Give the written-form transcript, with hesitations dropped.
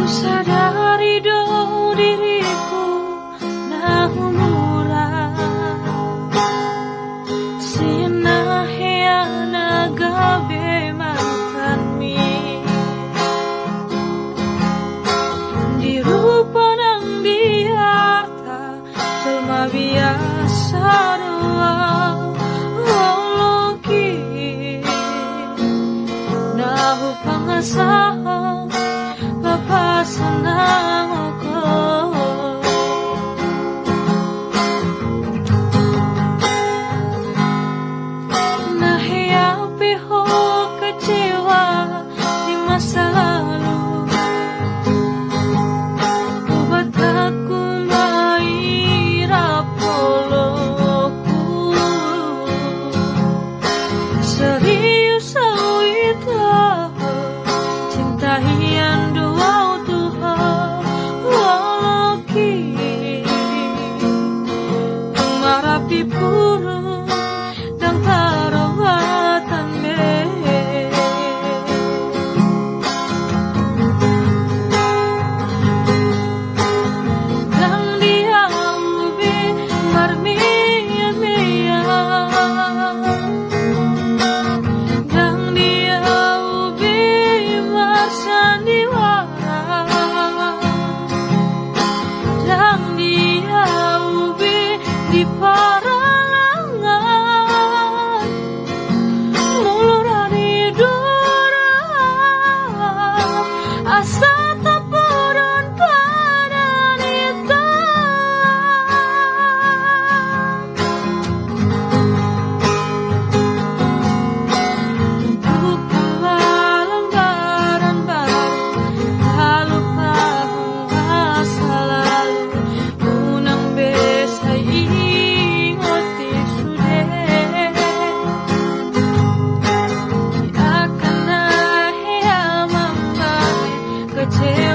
sadari do diriku na humura sina hiana gabe makan mi di rupa nang diarta cuma biasa doa woloki nahu pangasahong senang aku nahiapi ho kecewa di masa lalu buat aku mairapoloku serius itu cinta yang dua marapi burung dan tarawatan me dan dia ubi marmia mia dan dia ubi marsandiwara dan dia ubi di paralangan mulurani dora asa tapuran padanita untuk lembaran baru lalu tahun masa lalu unang besai kecewa